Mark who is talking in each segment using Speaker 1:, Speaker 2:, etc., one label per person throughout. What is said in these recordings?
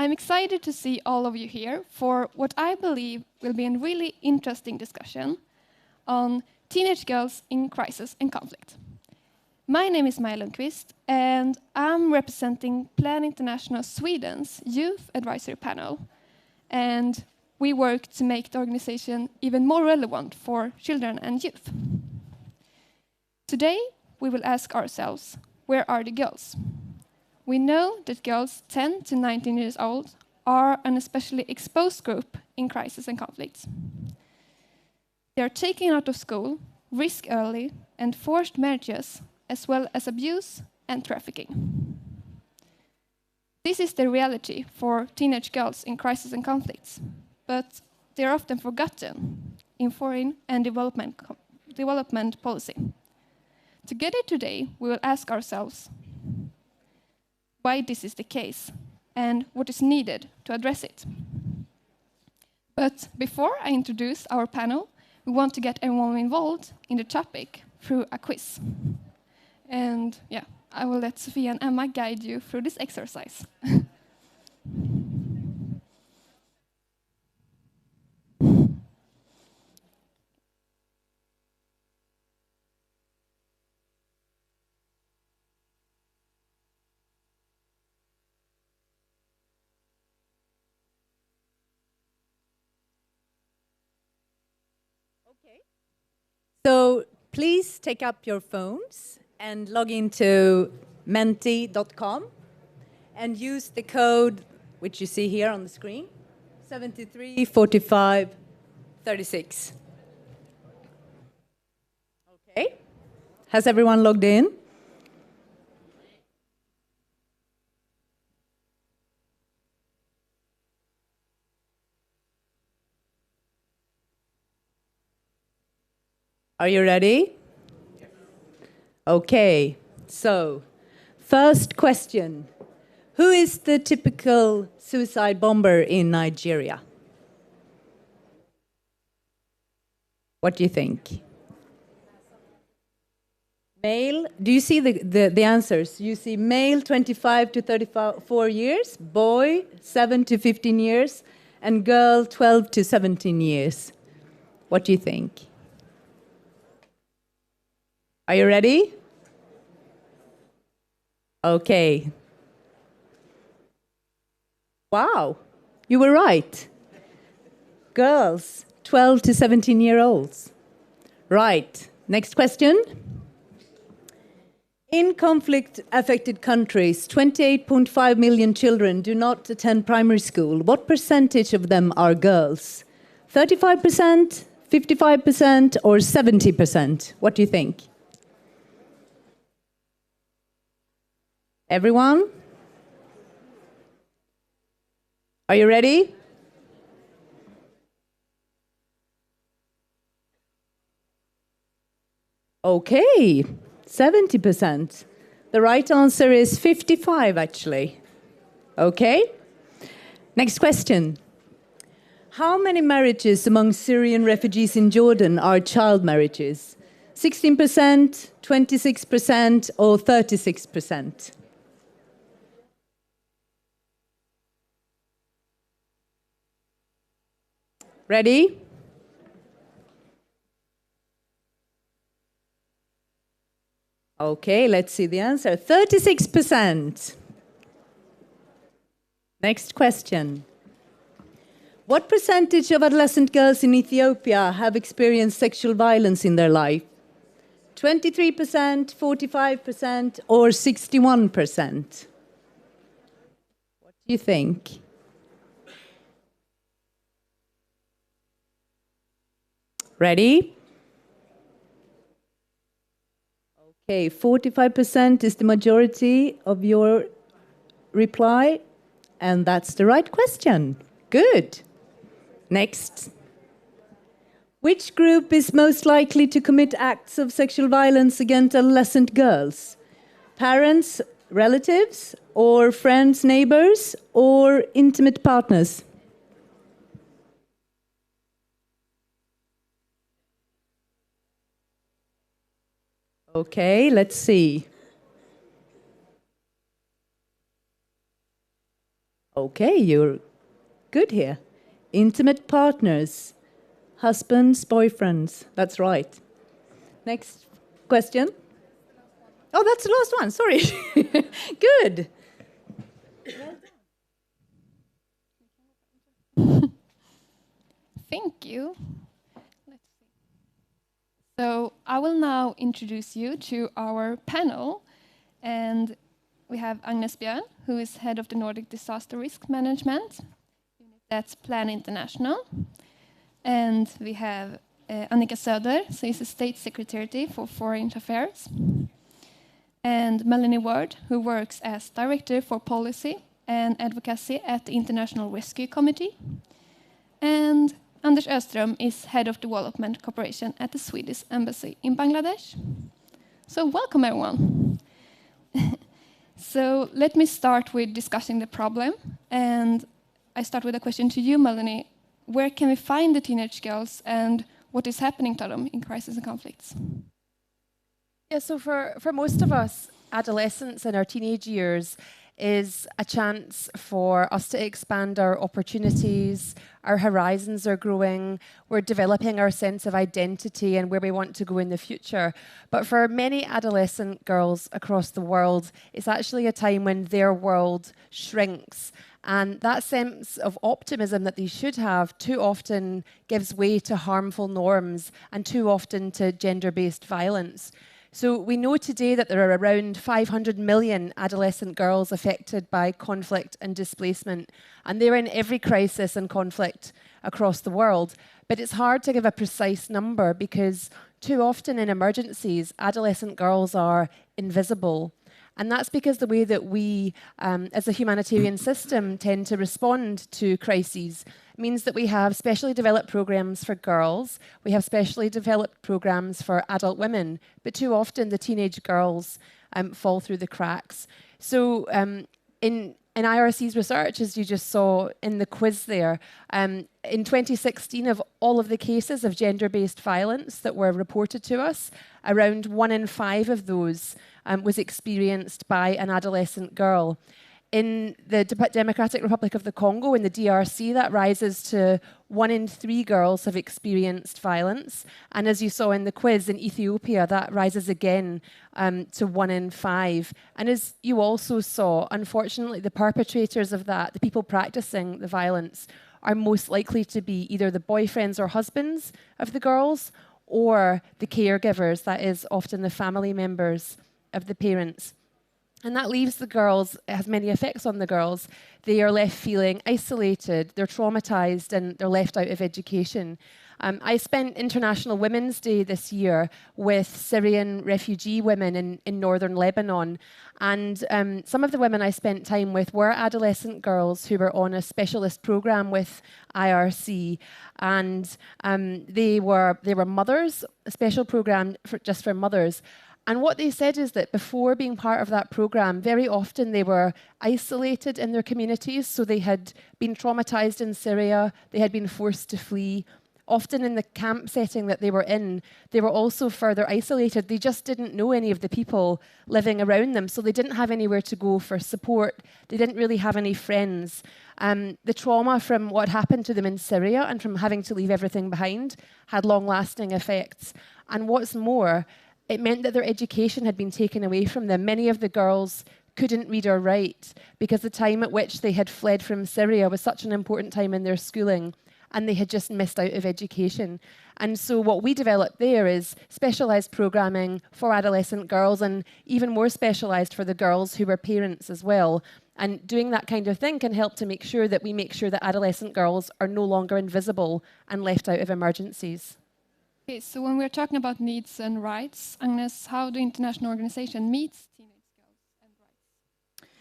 Speaker 1: I'm excited to see all of you here for what I believe will be a really interesting discussion on teenage girls in crisis and conflict. My name is Maja Lundqvist, and I'm representing Plan International Sweden's Youth Advisory Panel. And we work to make the organization even more relevant for children and youth. Today, we will ask ourselves, where are the girls? We know that girls 10 to 19 years old are an especially exposed group in crisis and conflicts. They are taken out of school, risk early, and forced marriages, as well as abuse and trafficking. This is the reality for teenage girls in crisis and conflicts, but they are often forgotten in foreign and development policy. Together today, we will ask ourselves why this is the case and what is needed to address it. But before I introduce our panel, we want to get everyone involved in the topic through a quiz. And yeah, I will let Sofia and Emma guide you through this exercise.
Speaker 2: So please take up your phones and log into menti.com and use the code, which you see here on the screen, 734536. Okay. Has everyone logged in? Are you ready? Okay, so first question. Who is the typical suicide bomber in Nigeria? What do you think? Male, do you see the answers? You see male 25 to 34 years, boy 7 to 15 years, and girl 12 to 17 years. What do you think? Are you ready? Okay. Wow, you were right. Girls, 12 to 17-year-olds. Right, next question. In conflict-affected countries, 28.5 million children do not attend primary school. What percentage of them are girls? 35%, 55%, or 70%? What do you think? Everyone? Are you ready? Okay, 70%. The right answer is 55, actually. Okay. Next question. How many marriages among Syrian refugees in Jordan are child marriages? 16%, 26%, or 36%? Ready? Okay, let's see the answer. 36%. Next question. What percentage of adolescent girls in Ethiopia have experienced sexual violence in their life? 23%, 45%, or 61%? What do you think? Ready? Okay, 45% is the majority of your reply, and that's the right question. Good. Next. Which group is most likely to commit acts of sexual violence against adolescent girls? Parents, relatives, or friends, neighbors, or intimate partners? Okay, let's see. Okay, you're good here. Intimate partners, husbands, boyfriends. That's right. Next question. Oh, that's the last one. Sorry. Good.
Speaker 1: Thank you. Let's see. So I will now introduce you to our panel. And we have Agnes Björn, who is head of the Nordic Disaster Risk Management. That's Plan International. And we have Annika Söder, so she's a state secretary for Foreign Affairs. And Melanie Ward, who works as director for policy and advocacy at the International Rescue Committee. And Anders Öström is head of development cooperation at the Swedish Embassy in Bangladesh. So welcome, everyone. So let me start with discussing the problem. And I start with a question to you, Melanie. Where can we find the teenage girls and what is happening to them in crisis and conflicts?
Speaker 3: Yeah, so for most of us, adolescence in our teenage years is a chance for us to expand our opportunities, our horizons are growing, we're developing our sense of identity and where we want to go in the future. But for many adolescent girls across the world, it's actually a time when their world shrinks. And that sense of optimism that they should have too often gives way to harmful norms and too often to gender-based violence. So we know today that there are around 500 million adolescent girls affected by conflict and displacement, and they're in every crisis and conflict across the world. But it's hard to give a precise number because too often in emergencies, adolescent girls are invisible. And that's because the way that we, as a humanitarian system, tend to respond to crises means that we have specially developed programs for girls, we have specially developed programs for adult women, but too often the teenage girls fall through the cracks. So in IRC's research, as you just saw in the quiz there, in 2016 of all of the cases of gender-based violence that were reported to us, around 1 in 5 of those was experienced by an adolescent girl. In the Democratic Republic of the Congo, in the DRC, that rises to 1 in 3 girls have experienced violence. And as you saw in the quiz, in Ethiopia, that rises again to 1 in 5. And as you also saw, unfortunately, the perpetrators of that, the people practicing the violence, are most likely to be either the boyfriends or husbands of the girls or the caregivers, that is often the family members of the parents. And that leaves the girls, it has many effects on the girls. They are left feeling isolated, they're traumatized, and they're left out of education. I spent International Women's Day this year with Syrian refugee women in northern Lebanon. And some of the women I spent time with were adolescent girls who were on a specialist program with IRC. And they were mothers, a special program just for mothers. And what they said is that before being part of that program, very often they were isolated in their communities. So they had been traumatized in Syria, they had been forced to flee. Often in the camp setting that they were in, they were also further isolated. They just didn't know any of the people living around them, so they didn't have anywhere to go for support. They didn't really have any friends. The trauma from what happened to them in Syria and from having to leave everything behind had long-lasting effects. And what's more, it meant that their education had been taken away from them. Many of the girls couldn't read or write because the time at which they had fled from Syria was such an important time in their schooling, and they had just missed out of education. And so what we developed there is specialised programming for adolescent girls, and even more specialised for the girls who were parents as well. And doing that kind of thing can help to make sure that adolescent girls are no longer invisible and left out of emergencies.
Speaker 1: Okay, so when we're talking about needs and rights, Agnes, how the international organization meets teenage girls and rights?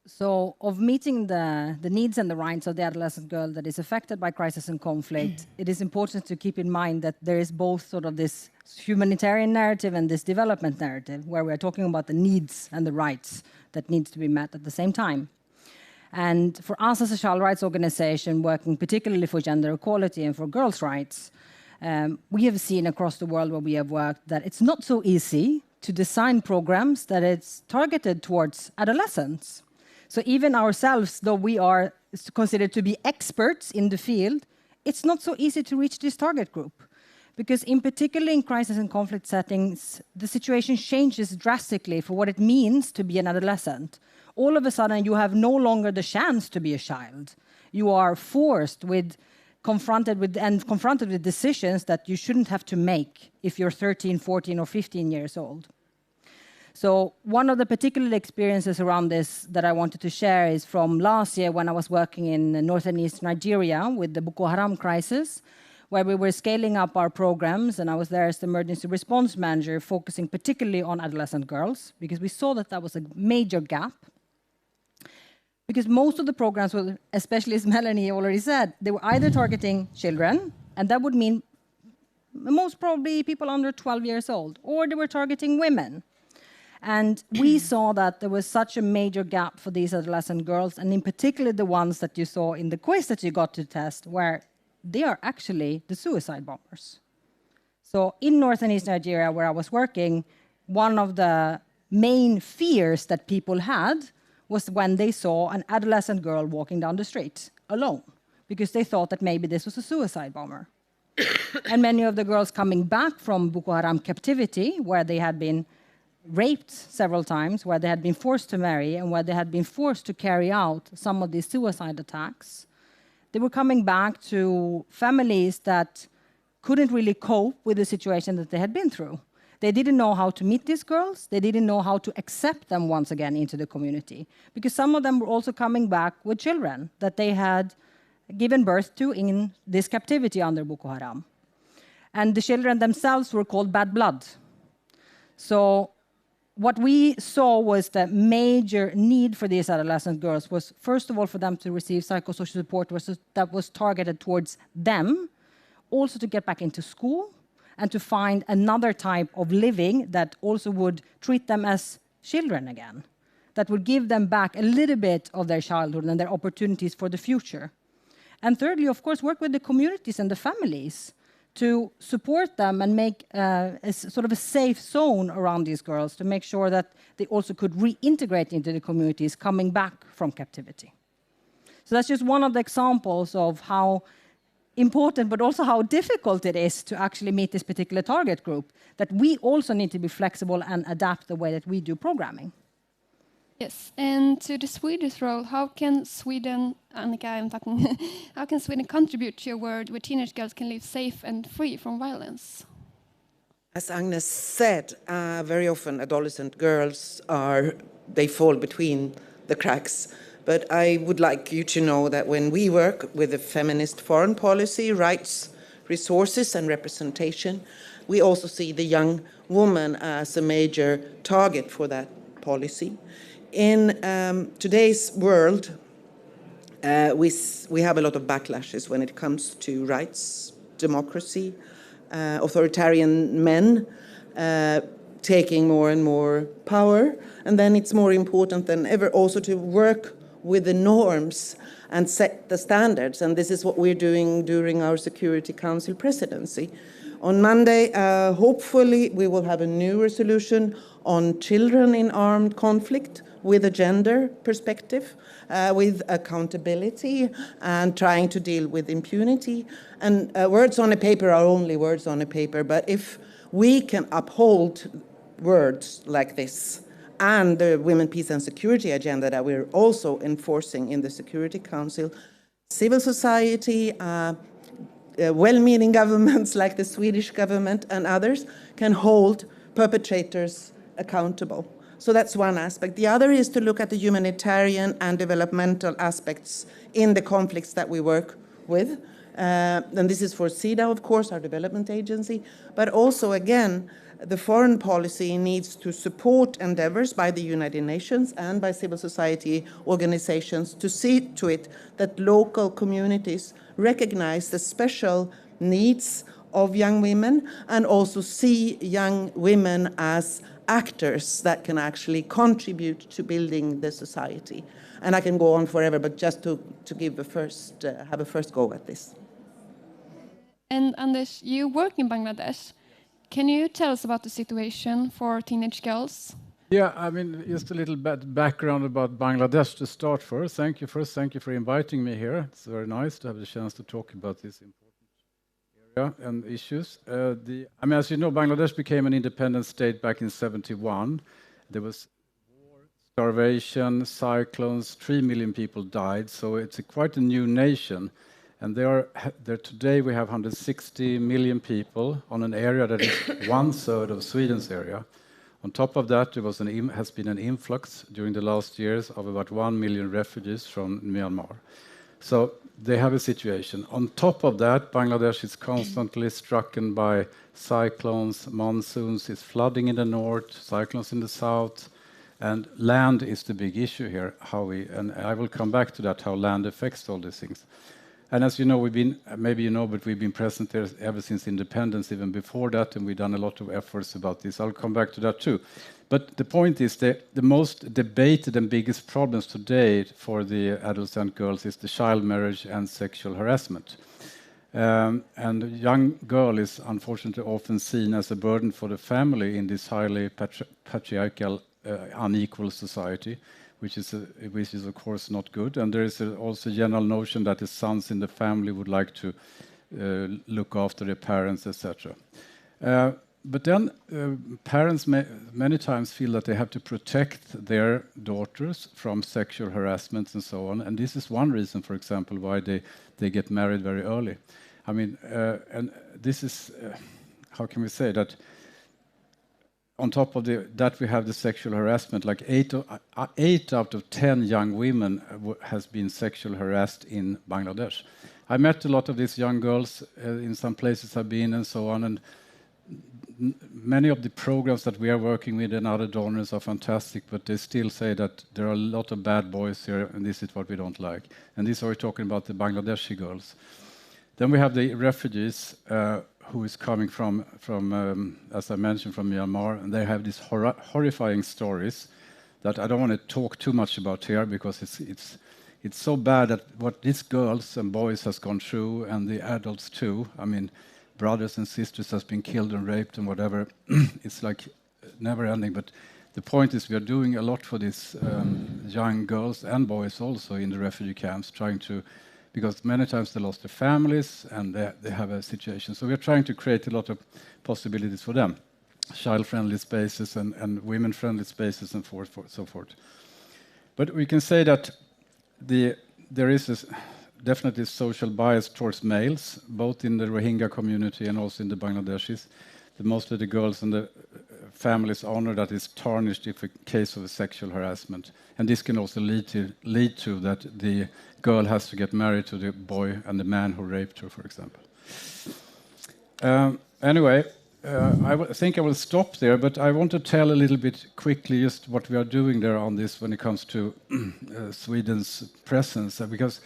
Speaker 4: So, of meeting the needs and the rights of the adolescent girl that is affected by crisis and conflict, it is important to keep in mind that there is both sort of this humanitarian narrative and this development narrative, where we're talking about the needs and the rights that needs to be met at the same time. And for us as a child rights organization working particularly for gender equality and for girls' rights, we have seen across the world where we have worked that it's not so easy to design programs that it's targeted towards adolescents. So even ourselves, though we are considered to be experts in the field, it's not so easy to reach this target group. Because in particular in crisis and conflict settings, the situation changes drastically for what it means to be an adolescent. All of a sudden, you have no longer the chance to be a child. You are confronted with decisions that you shouldn't have to make if you're 13, 14, or 15 years old. So one of the particular experiences around this that I wanted to share is from last year when I was working in north and east Nigeria with the Boko Haram crisis, where we were scaling up our programs, and I was there as the emergency response manager, focusing particularly on adolescent girls, because we saw that was a major gap. Because most of the programs were, especially as Melanie already said, they were either targeting children, and that would mean most probably people under 12 years old, or they were targeting women. And we saw that there was such a major gap for these adolescent girls, and in particular the ones that you saw in the quiz that you got to test, where they are actually the suicide bombers. So in north and east Nigeria, where I was working, one of the main fears that people had was when they saw an adolescent girl walking down the street alone, because they thought that maybe this was a suicide bomber. And many of the girls coming back from Boko Haram captivity, where they had been raped several times, where they had been forced to marry, and where they had been forced to carry out some of these suicide attacks, they were coming back to families that couldn't really cope with the situation that they had been through. They didn't know how to meet these girls. They didn't know how to accept them once again into the community, because some of them were also coming back with children that they had given birth to in this captivity under Boko Haram. And the children themselves were called bad blood. So what we saw was the major need for these adolescent girls was, first of all, for them to receive psychosocial support that was targeted towards them, also to get back into school, and to find another type of living that also would treat them as children again, that would give them back a little bit of their childhood and their opportunities for the future. And thirdly, of course, work with the communities and the families to support them and make a sort of a safe zone around these girls to make sure that they also could reintegrate into the communities coming back from captivity. So that's just one of the examples of how important, but also how difficult it is to actually meet this particular target group, that we also need to be flexible and adapt the way that we do programming.
Speaker 1: Yes, and to the Swedish role, how can Sweden, Annika, I'm talking, how can Sweden contribute to a world where teenage girls can live safe and free from violence?
Speaker 5: As Agnes said, very often adolescent girls they fall between the cracks. But I would like you to know that when we work with the feminist foreign policy, rights, resources and representation, we also see the young woman as a major target for that policy. In today's world, we have a lot of backlashes when it comes to rights, democracy, authoritarian men taking more and more power. And then it's more important than ever also to work with the norms and set the standards. And this is what we're doing during our Security Council presidency. On Monday, hopefully, we will have a new resolution on children in armed conflict with a gender perspective, with accountability and trying to deal with impunity. And words on a paper are only words on a paper, but if we can uphold words like this and the Women, Peace and Security agenda that we're also enforcing in the Security Council, civil society, well-meaning governments like the Swedish government and others can hold perpetrators accountable. So that's one aspect. The other is to look at the humanitarian and developmental aspects in the conflicts that we work with. And this is for SIDA, of course, our development agency, but also, again, the foreign policy needs to support endeavors by the United Nations and by civil society organizations to see to it that local communities recognize the special needs of young women and also see young women as actors that can actually contribute to building the society. And I can go on forever, but just to give have a first go at this.
Speaker 1: And Anders, you work in Bangladesh. Can you tell us about the situation for teenage girls?
Speaker 6: Yeah, I mean, just a little bit background about Bangladesh to start first. Thank you for inviting me here. It's very nice to have the chance to talk about this important area and issues. I mean, as you know, Bangladesh became an independent state back in '71. There was war, starvation, cyclones, 3 million people died, so it's quite a new nation. And there today we have 160 million people on an area that is one third of Sweden's area. On top of that, there has been an influx during the last years of about 1 million refugees from Myanmar. So they have a situation. On top of that, Bangladesh is constantly stricken by cyclones, monsoons, it's flooding in the north, cyclones in the south, and land is the big issue here. And I will come back to that, how land affects all these things. And as you know, maybe you know, but we've been present there ever since independence, even before that, and we've done a lot of efforts about this. I'll come back to that too. But the point is that the most debated and biggest problems today for the adolescent girls is the child marriage and sexual harassment. And a young girl is unfortunately often seen as a burden for the family in this highly patriarchal, unequal society, which is of course not good. And there is also a general notion that the sons in the family would like to look after their parents, etc. But then parents many times feel that they have to protect their daughters from sexual harassment and so on. And this is one reason, for example, why they get married very early. I mean, and this is, how can we say that? On top of that, we have the sexual harassment. Like 8 out of 10 young women has been sexually harassed in Bangladesh. I met a lot of these young girls in some places I've been and so on, and many of the programs that we are working with and other donors are fantastic, but they still say that there are a lot of bad boys here, and this is what we don't like. And this are talking about the Bangladeshi girls. Then we have the refugees who is coming from as I mentioned, from Myanmar, and they have these horrifying stories that I don't want to talk too much about here because it's so bad that what these girls and boys has gone through, and the adults too. I mean, brothers and sisters has been killed and raped and whatever. It's like never ending. But the point is, we are doing a lot for these young girls and boys also in the refugee camps, because many times they lost their families and they have a situation. So we're trying to create a lot of possibilities for them, child-friendly spaces and women-friendly spaces and so forth. But we can say that there is definitely social bias towards males, both in the Rohingya community and also in the Bangladeshis. Most of the girls and the families' honor that is tarnished if a case of a sexual harassment. And this can also lead to that the girl has to get married to the boy and the man who raped her, for example. Anyway, I think I will stop there, but I want to tell a little bit quickly just what we are doing there on this when it comes to Sweden's presence, because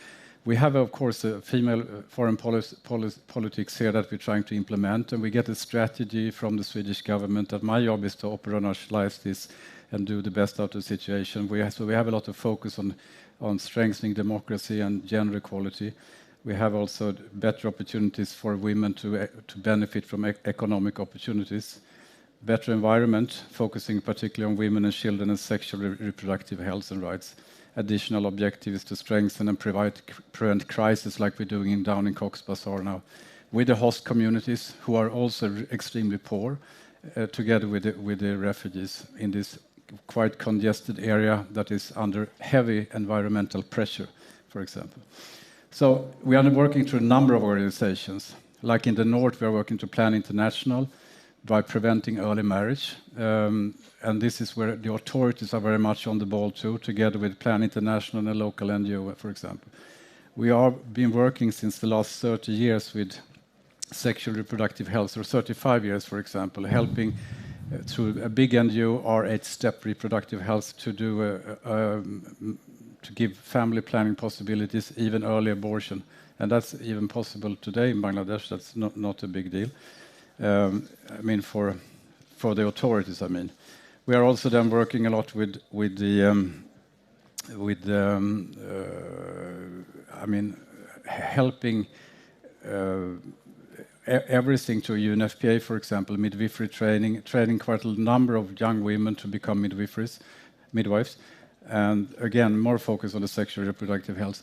Speaker 6: we have, of course, a female foreign politics here that we're trying to implement, and we get a strategy from the Swedish government that my job is to operationalize this and do the best out of the situation. So we have a lot of focus on strengthening democracy and gender equality. We have also better opportunities for women to benefit from economic opportunities, better environment, focusing particularly on women and children and sexual reproductive health and rights. Additional objective is to strengthen and prevent crises like we're doing down in Cox's Bazar now, with the host communities who are also extremely poor, together with the refugees in this quite congested area that is under heavy environmental pressure, for example. So we are working through a number of organizations. Like in the north, we are working to Plan International by preventing early marriage. And this is where the authorities are very much on the ball too, together with Plan International and a local NGO, for example. We have been working since the last 30 years with sexual reproductive health, or 35 years, for example, helping through a big NGO, our 8-step reproductive health, to give family planning possibilities, even early abortion. And that's even possible today in Bangladesh. That's not a big deal. I mean, for the authorities, I mean. We are also then working a lot with helping everything to UNFPA, for example, midwifery training quite a number of young women to become midwives. And again, more focus on the sexual reproductive health.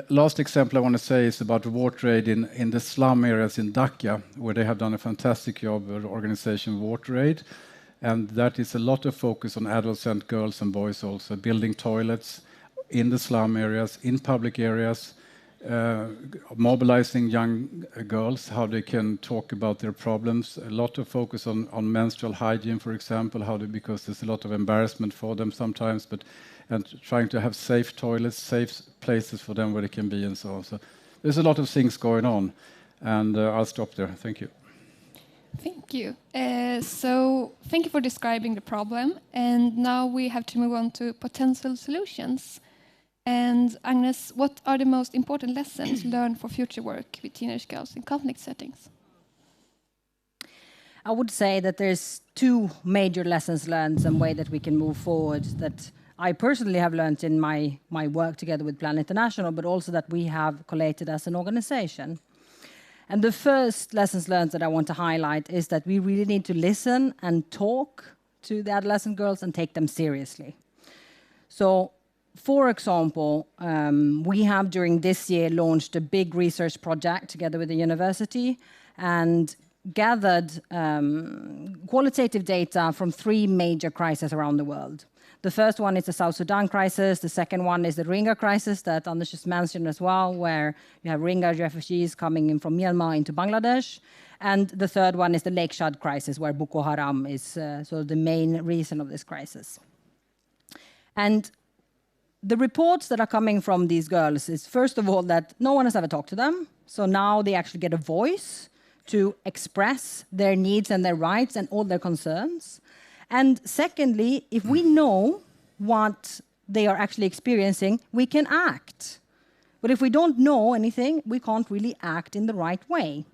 Speaker 6: Last example I want to say is about water aid in the slum areas in Dhaka, where they have done a fantastic job with the organization Water Aid. And that is a lot of focus on adolescent girls and boys also, building toilets in the slum areas, in public areas, mobilizing young girls, how they can talk about their problems. A lot of focus on menstrual hygiene, for example, because there's a lot of embarrassment for them sometimes, and trying to have safe toilets, safe places for them where they can be and so on. So there's a lot of things going on, and I'll stop there. Thank you.
Speaker 1: Thank you. So thank you for describing the problem. And now we have to move on to potential solutions. And Agnes, what are the most important lessons learned for future work with teenage girls in conflict settings?
Speaker 4: I would say that there's two major lessons learned, some way that we can move forward, that I personally have learned in my work together with Plan International, but also that we have collated as an organization. And the first lessons learned that I want to highlight is that we really need to listen and talk to the adolescent girls and take them seriously. So, for example, we have during this year launched a big research project together with the university and gathered qualitative data from 3 major crises around the world. The first one is the South Sudan crisis. The second one is the Rohingya crisis that Anders just mentioned as well, where you have Rohingya refugees coming in from Myanmar into Bangladesh. And the third one is the Lake Chad crisis, where Boko Haram is sort of the main reason of this crisis. And the reports that are coming from these girls is, first of all, that no one has ever talked to them. So now they actually get a voice to express their needs and their rights and all their concerns. And secondly, if we know what they are actually experiencing, we can act. But if we don't know anything, we can't really act in the right way.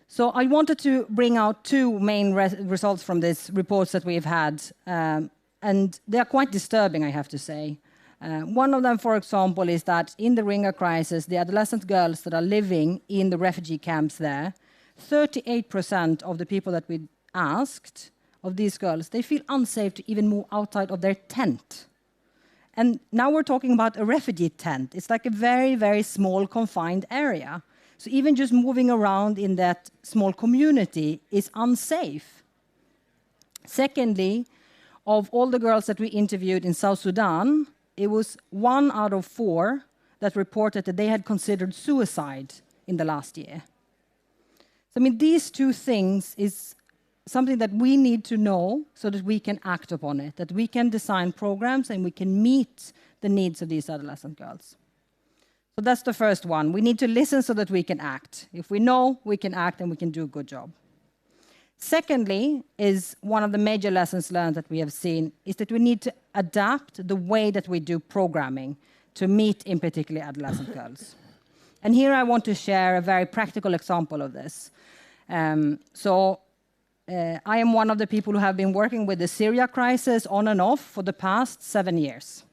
Speaker 4: So I wanted to bring out 2 main results from these reports that we've had. And they are quite disturbing, I have to say. One of them, for example, is that in the Rohingya crisis, the adolescent girls that are living in the refugee camps there, 38% of the people that we asked of these girls, they feel unsafe to even move outside of their tent. And now we're talking about a refugee tent. It's like a very, very small confined area. So even just moving around in that small community is unsafe. Secondly, of all the girls that we interviewed in South Sudan, it was 1 out of 4 that reported that they had considered suicide in the last year. So, I mean, these 2 things is something that we need to know so that we can act upon it, that we can design programs and we can meet the needs of these adolescent girls. So that's the first one. We need to listen so that we can act. If we know, we can act and we can do a good job. Secondly, is one of the major lessons learned that we have seen is that we need to adapt the way that we do programming to meet, in particular, adolescent girls. And here I want to share a very practical example of this. I am one of the people who have been working with the Syria crisis on and off for the past 7 years.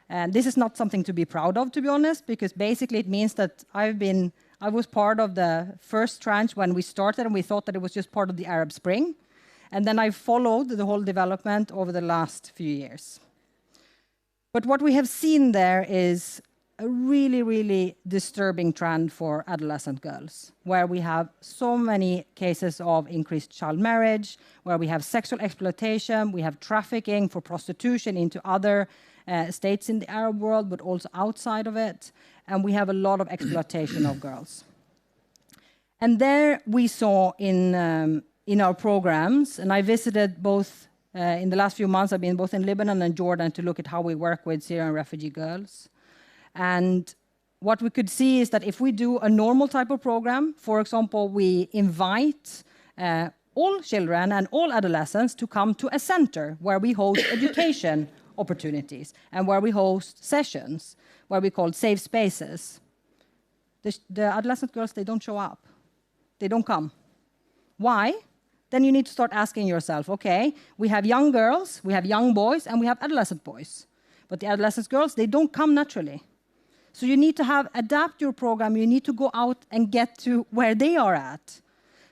Speaker 4: And this is not something to be proud of, to be honest, because basically it means that I was part of the first tranche when we started, and we thought that it was just part of the Arab Spring. And then I followed the whole development over the last few years. But what we have seen there is a really, really disturbing trend for adolescent girls, where we have so many cases of increased child marriage, where we have sexual exploitation, we have trafficking for prostitution into other states in the Arab world, but also outside of it, and we have a lot of exploitation of girls. And there we saw in our programs, and I visited both, in the last few months, I've been both in Lebanon and Jordan to look at how we work with Syrian refugee girls. And what we could see is that if we do a normal type of program, for example, we invite all children and all adolescents to come to a center where we host education opportunities and where we host sessions, where we call safe spaces. The adolescent girls, they don't show up. They don't come. Why? Then you need to start asking yourself, okay, we have young girls, we have young boys, and we have adolescent boys. But the adolescent girls, they don't come naturally. So you need to adapt your program. You need to go out and get to where they are at.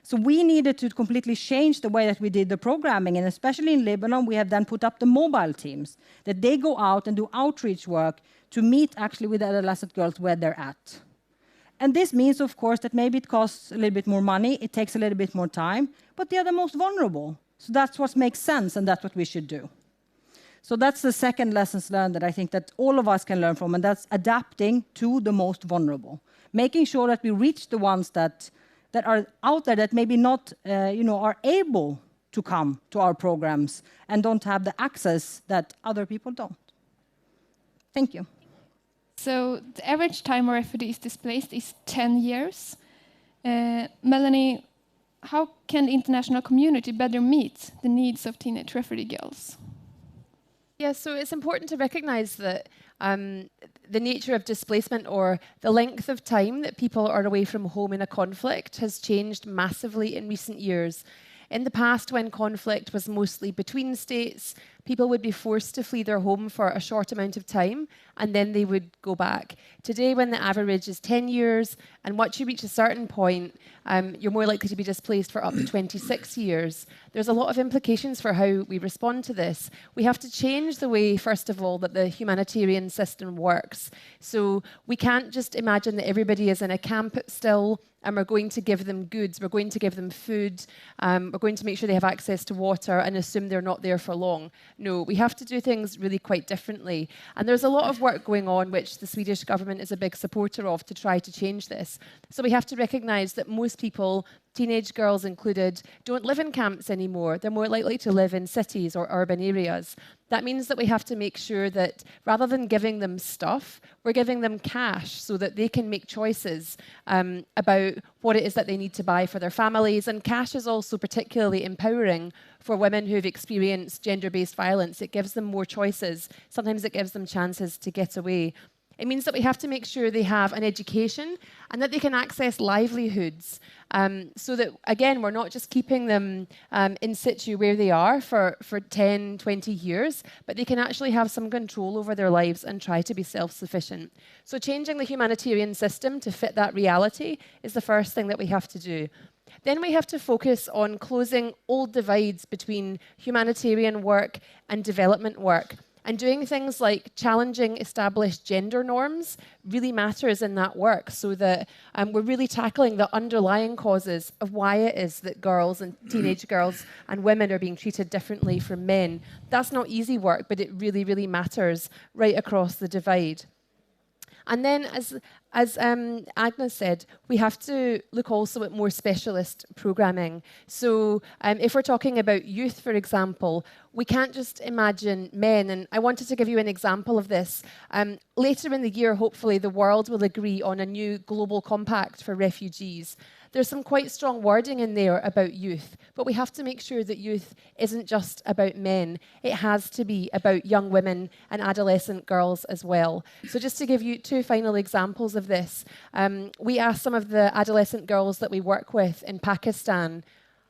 Speaker 4: So we needed to completely change the way that we did the programming, and especially in Lebanon, we have then put up the mobile teams, that they go out and do outreach work to meet actually with adolescent girls where they're at. And this means, of course, that maybe it costs a little bit more money, it takes a little bit more time, but they are the most vulnerable. So that's what makes sense, and that's what we should do. So that's the second lessons learned that I think that all of us can learn from, and that's adapting to the most vulnerable. Making sure that we reach the ones that are out there that maybe not, are able to come to our programs and don't have the access that other people don't. Thank you.
Speaker 1: So the average time a refugee is displaced is 10 years. Melanie, how can the international community better meet the needs of teenage refugee girls?
Speaker 3: Yeah, so it's important to recognise that the nature of displacement or the length of time that people are away from home in a conflict has changed massively in recent years. In the past, when conflict was mostly between states, people would be forced to flee their home for a short amount of time, and then they would go back. Today, when the average is 10 years, and once you reach a certain point, you're more likely to be displaced for up to 26 years. There's a lot of implications for how we respond to this. We have to change the way, first of all, that the humanitarian system works. So we can't just imagine that everybody is in a camp still, and we're going to give them goods, we're going to give them food, we're going to make sure they have access to water and assume they're not there for long. No, we have to do things really quite differently. And there's a lot of work going on, which the Swedish government is a big supporter of, to try to change this. So we have to recognise that most people, teenage girls included, don't live in camps anymore. They're more likely to live in cities or urban areas. That means that we have to make sure that rather than giving them stuff, we're giving them cash so that they can make choices about what it is that they need to buy for their families. And cash is also particularly empowering for women who've experienced gender-based violence. It gives them more choices. Sometimes it gives them chances to get away. It means that we have to make sure they have an education and that they can access livelihoods so that, again, we're not just keeping them in situ where they are for 10, 20 years, but they can actually have some control over their lives and try to be self-sufficient. So changing the humanitarian system to fit that reality is the first thing that we have to do. Then we have to focus on closing old divides between humanitarian work and development work. And doing things like challenging established gender norms really matters in that work, so that we're really tackling the underlying causes of why it is that girls and teenage girls and women are being treated differently from men. That's not easy work, but it really, really matters right across the divide. And then, as Agnes said, we have to look also at more specialist programming. So if we're talking about youth, for example, we can't just imagine men. And I wanted to give you an example of this. Later in the year, hopefully, the world will agree on a new global compact for refugees. There's some quite strong wording in there about youth, but we have to make sure that youth isn't just about men. It has to be about young women and adolescent girls as well. So just to give you two final examples of this, we asked some of the adolescent girls that we work with in Pakistan,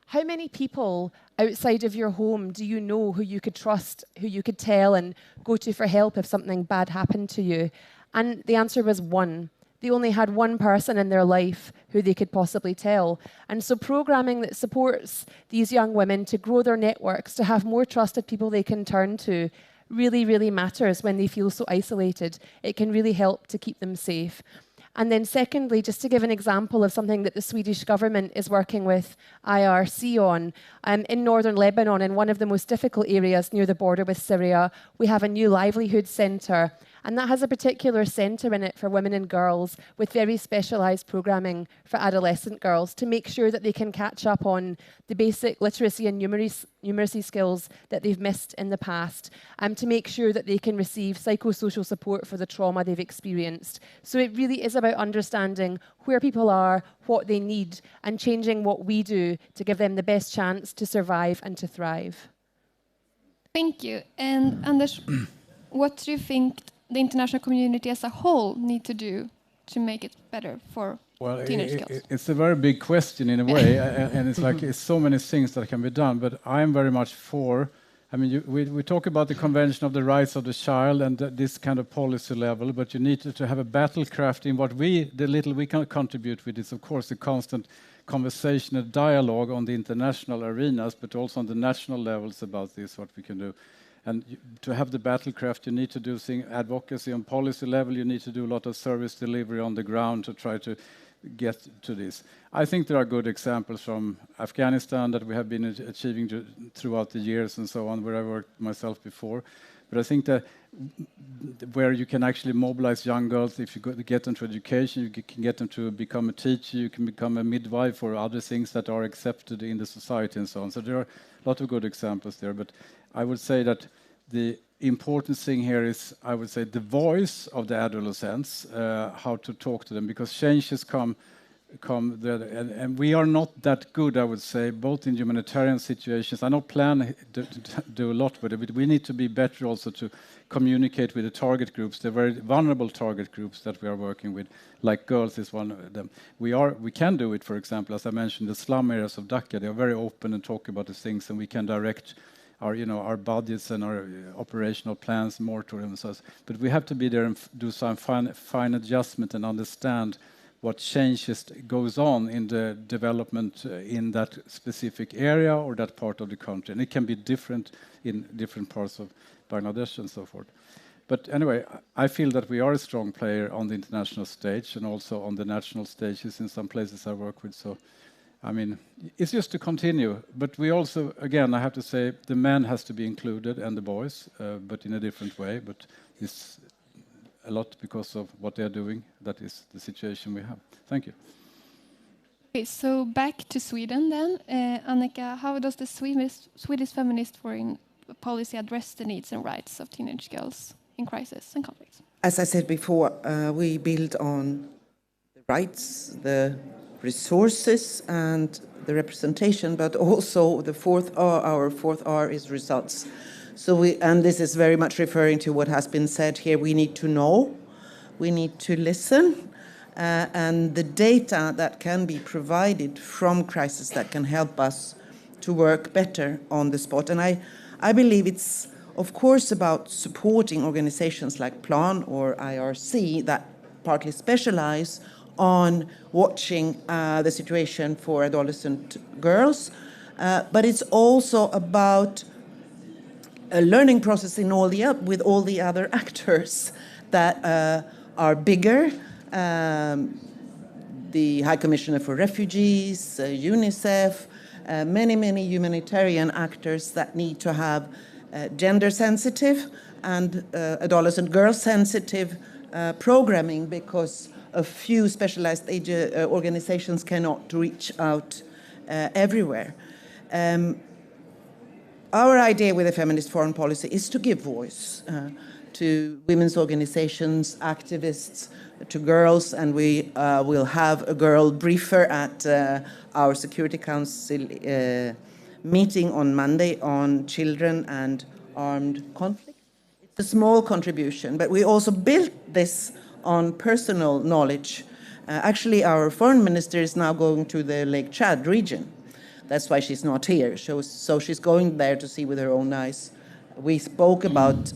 Speaker 3: how many people outside of your home do you know who you could trust, who you could tell and go to for help if something bad happened to you? And the answer was one. They only had one person in their life who they could possibly tell. And so programming that supports these young women to grow their networks, to have more trusted people they can turn to, really, really matters when they feel so isolated. It can really help to keep them safe. And then secondly, just to give an example of something that the Swedish government is working with IRC on, in northern Lebanon, in one of the most difficult areas near the border with Syria, we have a new livelihood centre. And that has a particular centre in it for women and girls with very specialised programming for adolescent girls to make sure that they can catch up on the basic literacy and numeracy skills that they've missed in the past, and to make sure that they can receive psychosocial support for the trauma they've experienced. So it really is about understanding where people are, what they need, and changing what we do to give them the best chance to survive and to thrive.
Speaker 1: Thank you. And Anders, what do you think the international community as a whole need to do to make it better for teenage girls?
Speaker 6: It's a very big question in a way, and it's like it's so many things that can be done. But I'm very much for I mean, we talk about the Convention of the Rights of the Child and this kind of policy level, but you need to have a battlecraft in what the little we can contribute with is, of course, a constant conversation and dialogue on the international arenas, but also on the national levels about this, what we can do. And to have the battlecraft, you need to do advocacy on policy level, you need to do a lot of service delivery on the ground to try to get to this. I think there are good examples from Afghanistan that we have been achieving throughout the years and so on, where I worked myself before. But I think that where you can actually mobilize young girls, if you get them to education, you can get them to become a teacher, you can become a midwife or other things that are accepted in the society and so on. So there are a lot of good examples there. But I would say that the important thing here is, I would say, the voice of the adolescents, how to talk to them, because changes come there, and we are not that good, I would say, both in humanitarian situations. I know plan to do a lot with it, but we need to be better also to communicate with the target groups, the very vulnerable target groups that we are working with, like girls is one of them. We can do it, for example, as I mentioned, the slum areas of Dhaka, they are very open and talk about the things, and we can direct our budgets and our operational plans more to them. But we have to be there and do some fine adjustment and understand what changes goes on in the development in that specific area or that part of the country. And it can be different in different parts of Bangladesh and so forth. But anyway, I feel that we are a strong player on the international stage and also on the national stages in some places I work with. So I mean, it's just to continue, but we also, again, I have to say, the men has to be included and the boys, but in a different way. But it's a lot because of what they are doing. That is the situation we have. Thank you.
Speaker 1: Okay, so back to Sweden then. Annika, how does the Swedish feminist foreign policy address the needs and rights of teenage girls in crisis and conflicts?
Speaker 5: As I said before, we build on the rights, the resources and the representation, but also the fourth R, our fourth R is results. So and this is very much referring to what has been said here, we need to know, we need to listen, and the data that can be provided from crisis that can help us to work better on the spot. And I believe it's, of course, about supporting organizations like PLAN or IRC that partly specialize on watching the situation for adolescent girls, but it's also about a learning process with all the other actors that are bigger, the High Commissioner for Refugees, UNICEF, many humanitarian actors that need to have gender sensitive and adolescent girl sensitive programming, because a few specialized organizations cannot reach out everywhere. Our idea with the feminist foreign policy is to give voice to women's organizations, activists, to girls, and we will have a girl briefer at our Security Council meeting on Monday on children and armed conflict. It's a small contribution, but we also built this on personal knowledge. Actually, our foreign minister is now going to the Lake Chad region. That's why she's not here. So she's going there to see with her own eyes. We spoke about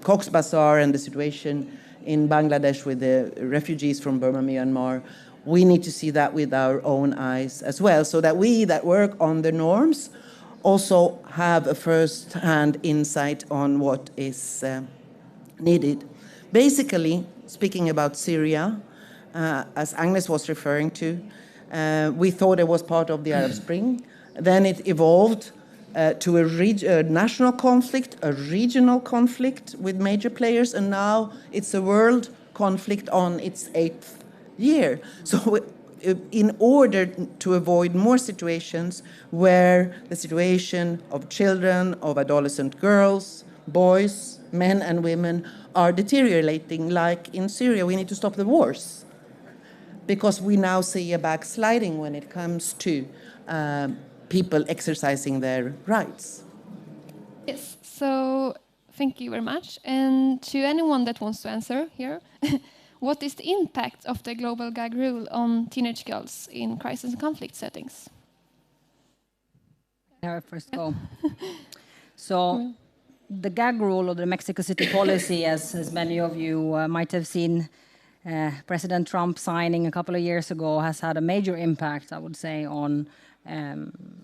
Speaker 5: Cox's Bazar and the situation in Bangladesh with the refugees from Burma, Myanmar. We need to see that with our own eyes as well, so that we that work on the norms also have a first-hand insight on what is needed. Basically, speaking about Syria, as Agnes was referring to, we thought it was part of the Arab Spring. Then it evolved to a national conflict, a regional conflict with major players, and now it's a world conflict on its 8th year. So in order to avoid more situations where the situation of children, of adolescent girls, boys, men and women are deteriorating, like in Syria, we need to stop the wars, because we now see a backsliding when it comes to people exercising their rights.
Speaker 1: Yes, so thank you very much. And to anyone that wants to answer here, what is the impact of the global gag rule on teenage girls in crisis and conflict settings?
Speaker 4: First go. So the gag rule or the Mexico City policy, as many of you might have seen, President Trump signing a couple of years ago, has had a major impact, I would say, on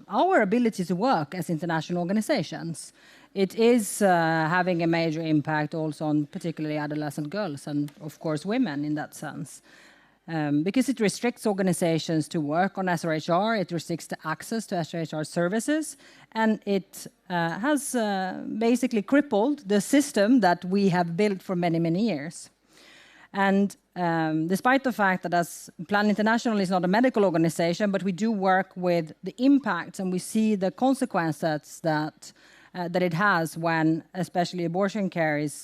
Speaker 4: our ability to work as international organizations. It is having a major impact also on particularly adolescent girls and, of course, women in that sense. Because it restricts organizations to work on SRHR, it restricts the access to SRHR services, and it has basically crippled the system that we have built for many, many years. And despite the fact that as Plan International is not a medical organization, but we do work with the impacts and we see the consequences that it has when especially abortion care is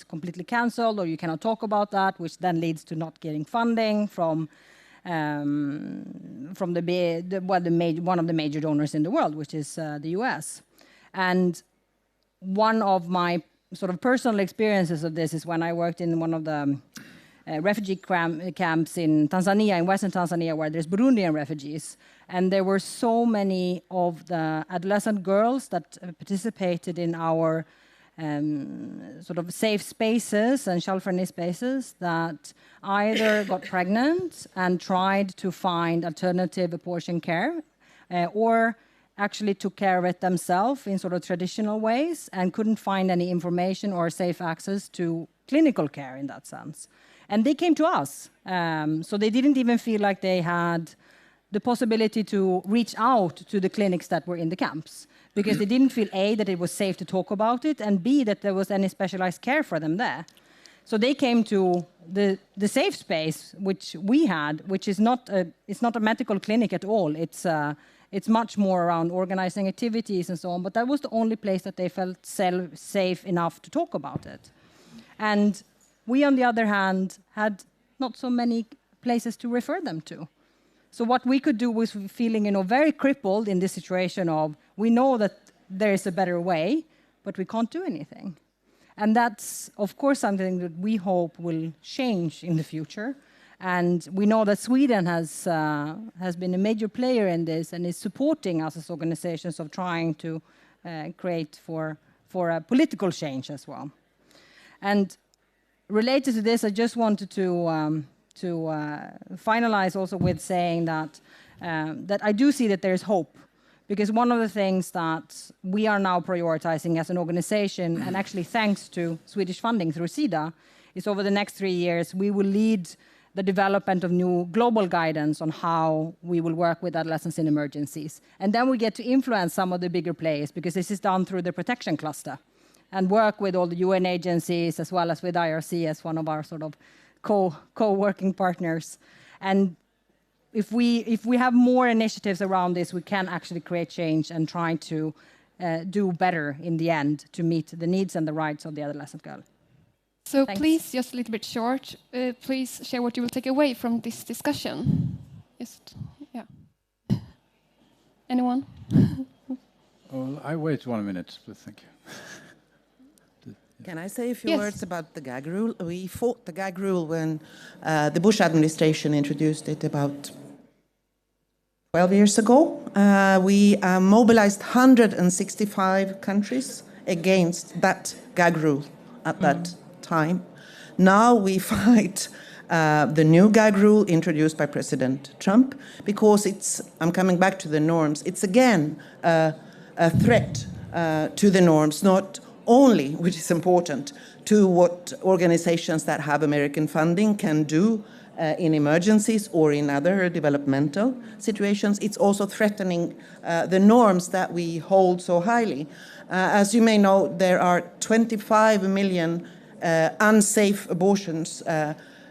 Speaker 4: completely cancelled or you cannot talk about that, which then leads to not getting funding from one of the major donors in the world, which is the US. And one of my sort of personal experiences of this is when I worked in one of the refugee camps in Tanzania, in Western Tanzania, where there's Burundian refugees. And there were so many of the adolescent girls that participated in our sort of safe spaces and child-friendly spaces that either got pregnant and tried to find alternative abortion care or actually took care of it themselves in sort of traditional ways and couldn't find any information or safe access to clinical care in that sense. And they came to us. So they didn't even feel like they had the possibility to reach out to the clinics that were in the camps because they didn't feel A, that it was safe to talk about it, and B, that there was any specialized care for them there. So they came to the safe space, which we had, which is it's not a medical clinic at all. It's much more around organizing activities and so on, but that was the only place that they felt safe enough to talk about it. And we, on the other hand, had not so many places to refer them to. So what we could do was feeling, very crippled in this situation of, we know that there is a better way, but we can't do anything. And that's, of course, something that we hope will change in the future. And we know that Sweden has been a major player in this and is supporting us as organizations of trying to create for a political change as well. And related to this, I just wanted to finalize also with saying that I do see that there's hope. Because one of the things that we are now prioritizing as an organization, and actually thanks to Swedish funding through SIDA, is over the next 3 years, we will lead the development of new global guidance on how we will work with adolescents in emergencies. And then we get to influence some of the bigger players, because this is done through the protection cluster, and work with all the UN agencies, as well as with IRC as one of our sort of co-working partners. And if we have more initiatives around this, we can actually create change and try to do better in the end to meet the needs and the rights of the adolescent girl.
Speaker 1: So
Speaker 4: Thanks.
Speaker 1: please, just a little bit short, please share what you will take away from this discussion. Just, yeah. Anyone?
Speaker 6: Well, I wait 1 minute, please. Thank you.
Speaker 5: Can I say a few
Speaker 1: Yes.
Speaker 5: words about the gag rule? We fought the gag rule when the Bush administration introduced it about 12 years ago. We mobilized 165 countries against that gag rule at that time. Now we fight the new gag rule introduced by President Trump because I'm coming back to the norms, it's again a threat to the norms, not only, which is important, to what organizations that have American funding can do in emergencies or in other developmental situations. It's also threatening the norms that we hold so highly. As you may know, there are 25 million unsafe abortions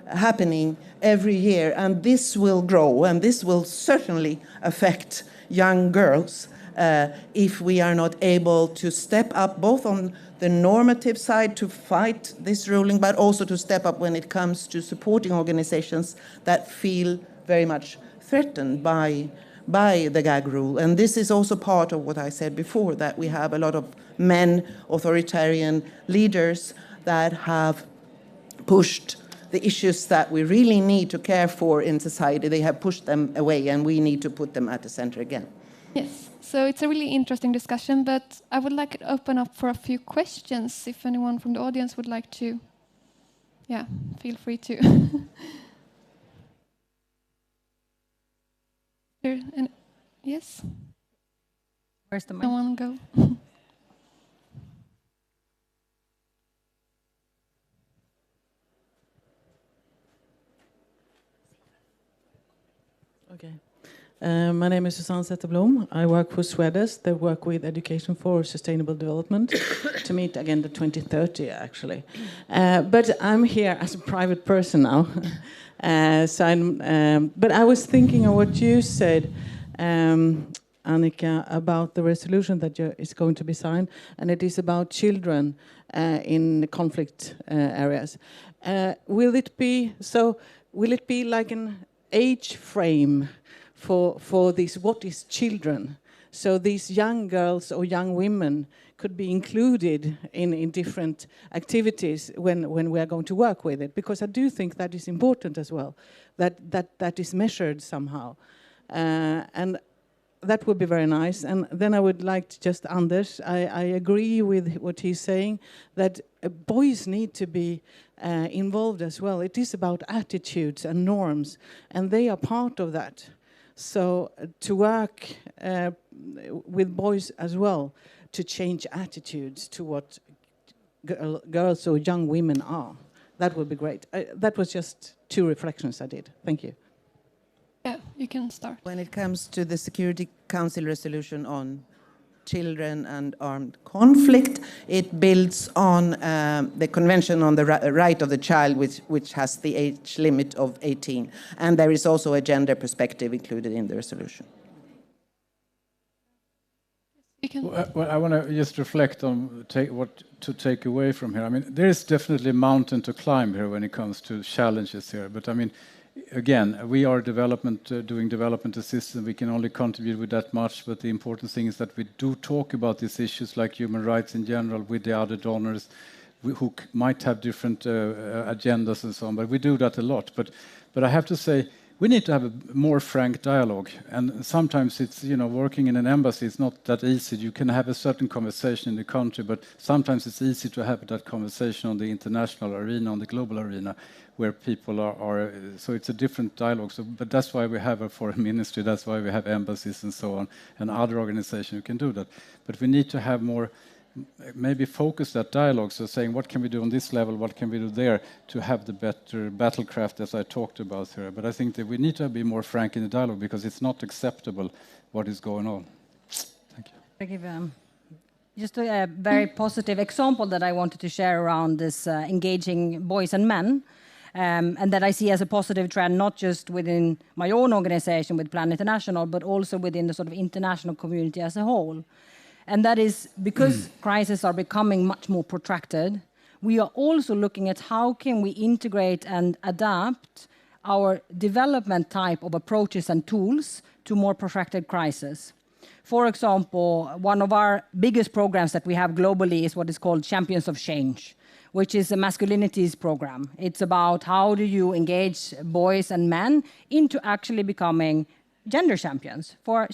Speaker 5: happening every year, and this will grow, and this will certainly affect young girls if we are not able to step up both on the normative side to fight this ruling, but also to step up when it comes to supporting organizations that feel very much threatened by the gag rule. And this is also part of what I said before, that we have a lot of men, authoritarian leaders that have pushed the issues that we really need to care for in society. They have pushed them away, and we need to put them at the center again.
Speaker 1: Yes, so it's a really interesting discussion, but I would like to open up for a few questions. If anyone from the audience would like to, yeah, feel free to. Yes?
Speaker 4: Where's the mic?
Speaker 1: No one go.
Speaker 5: Okay. My name is Susanne Zetterblom. I work for Swedish. They work with education for sustainable development to meet Agenda 2030, actually. But I'm here as a private person now. But I was thinking of what you said, Annika, about the resolution that is going to be signed, and it is about children in conflict areas. Will it be like an age frame for this, what is children? So these young girls or young women could be included in different activities when we are going to work with it, because I do think that is important as well, that is measured somehow. And that would be very nice. And then I would like to just, Anders, I agree with what he's saying, that boys need to be involved as well. It is about attitudes and norms, and they are part of that. So to work with boys as well, to change attitudes to what girls or young women are, that would be great. That was just 2 reflections I did. Thank you.
Speaker 1: Yeah, you can start.
Speaker 5: When it comes to the Security Council resolution on children and armed conflict, it builds on the Convention on the Right of the Child, which has the age limit of 18. And there is also a gender perspective included in the resolution.
Speaker 6: Well, I want to just reflect on what to take away from here. I mean, there is definitely a mountain to climb here when it comes to challenges here. But I mean, again, we are doing development assistance. We can only contribute with that much. But the important thing is that we do talk about these issues like human rights in general with the other donors who might have different agendas and so on. But we do that a lot. But I have to say, we need to have a more frank dialogue. And sometimes it's, working in an embassy is not that easy. You can have a certain conversation in the country, but sometimes it's easy to have that conversation on the international arena, on the global arena, where people are so it's a different dialogue. But that's why we have a foreign ministry, that's why we have embassies and so on, and other organizations who can do that. But we need to have more, maybe focus that dialogue, so saying what can we do on this level, what can we do there, to have the better battlecraft as I talked about here. But I think that we need to be more frank in the dialogue, because it's not acceptable what is going on. Thank you.
Speaker 4: Thank you. Just a very positive example that I wanted to share around this engaging boys and men, and that I see as a positive trend, not just within my own organization with Plan International, but also within the sort of international community as a whole. And that is because crises are becoming much more protracted, we are also looking at how can we integrate and adapt our development type of approaches and tools to more protracted crises. For example, one of our biggest programs that we have globally is what is called Champions of Change, which is a masculinities program. It's about how do you engage boys and men into actually becoming gender champions for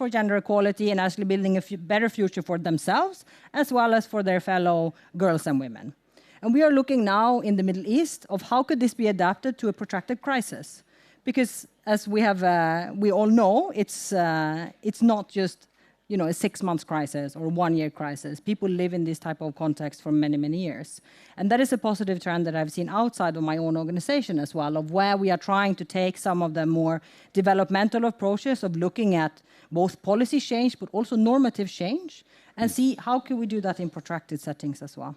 Speaker 4: gender equality and actually building a better future for themselves as well as for their fellow girls and women. And we are looking now in the Middle East of how could this be adapted to a protracted crisis, because as we all know, it's not just a 6-month crisis or 1-year crisis. People live in this type of context for many, many years. And that is a positive trend that I've seen outside of my own organization as well, of where we are trying to take some of the more developmental approaches of looking at both policy change, but also normative change, and see how can we do that in protracted settings as well.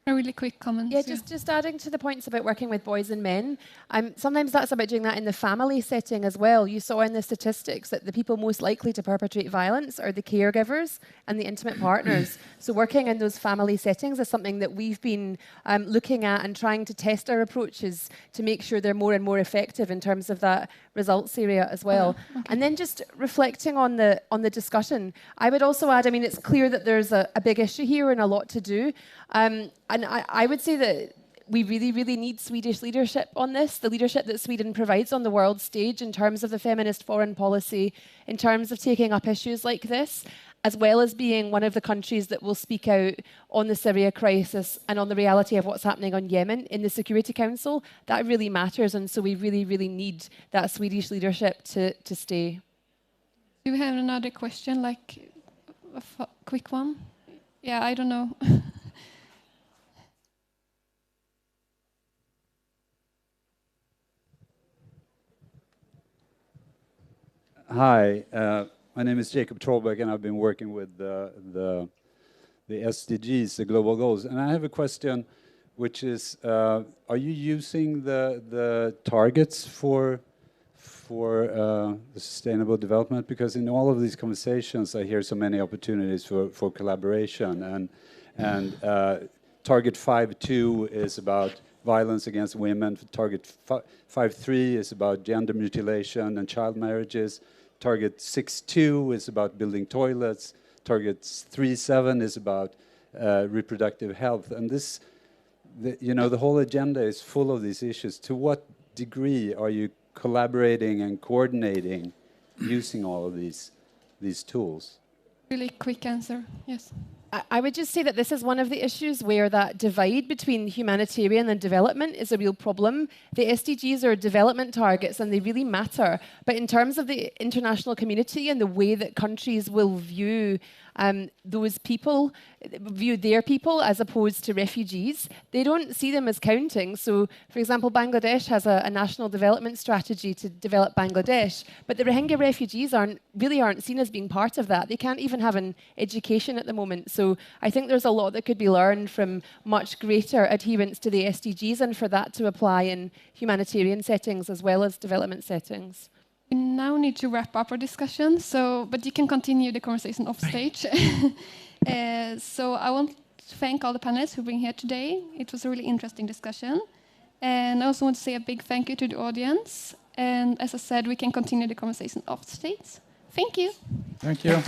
Speaker 1: A really quick comment.
Speaker 3: Yeah, just adding to the points about working with boys and men. Sometimes that's about doing that in the family setting as well. You saw in the statistics that the people most likely to perpetrate violence are the caregivers and the intimate partners. So working in those family settings is something that we've been looking at and trying to test our approaches to make sure they're more and more effective in terms of that results area as well. Okay. And then just reflecting on the discussion, I would also add, it's clear that there's a big issue here and a lot to do. And I would say that we really, really need Swedish leadership on this, the leadership that Sweden provides on the world stage in terms of the feminist foreign policy, in terms of taking up issues like this, as well as being one of the countries that will speak out on the Syria crisis and on the reality of what's happening on Yemen in the Security Council. That really matters, and so we really, really need that Swedish leadership to stay.
Speaker 1: Do you have another question, like a quick one? Yeah, I don't know.
Speaker 7: Hi, my name is Jacob Trollberg, and I've been working with the SDGs, the global goals. And I have a question, which is, are you using the targets for the sustainable development? Because in all of these conversations, I hear so many opportunities for collaboration. And target 5.2 is about violence against women. Target 5.3 is about gender mutilation and child marriages. Target 6.2 is about building toilets. Target 3.7 is about reproductive health. And this, the whole agenda is full of these issues. To what degree are you collaborating and coordinating using all of these tools?
Speaker 1: Really quick answer, yes.
Speaker 3: I would just say that this is one of the issues where that divide between humanitarian and development is a real problem. The SDGs are development targets and they really matter. But in terms of the international community and the way that countries will view those people, view their people as opposed to refugees, they don't see them as counting. So, for example, Bangladesh has a national development strategy to develop Bangladesh, but the Rohingya refugees really aren't seen as being part of that. They can't even have an education at the moment. So I think there's a lot that could be learned from much greater adherence to the SDGs and for that to apply in humanitarian settings as well as development settings.
Speaker 1: We now need to wrap up our discussion, but you can continue the conversation off stage. So I want to thank all the panelists who been here today. It was a really interesting discussion. And I also want to say a big thank you to the audience. And as I said, we can continue the conversation off stage. Thank you.
Speaker 6: Thank you.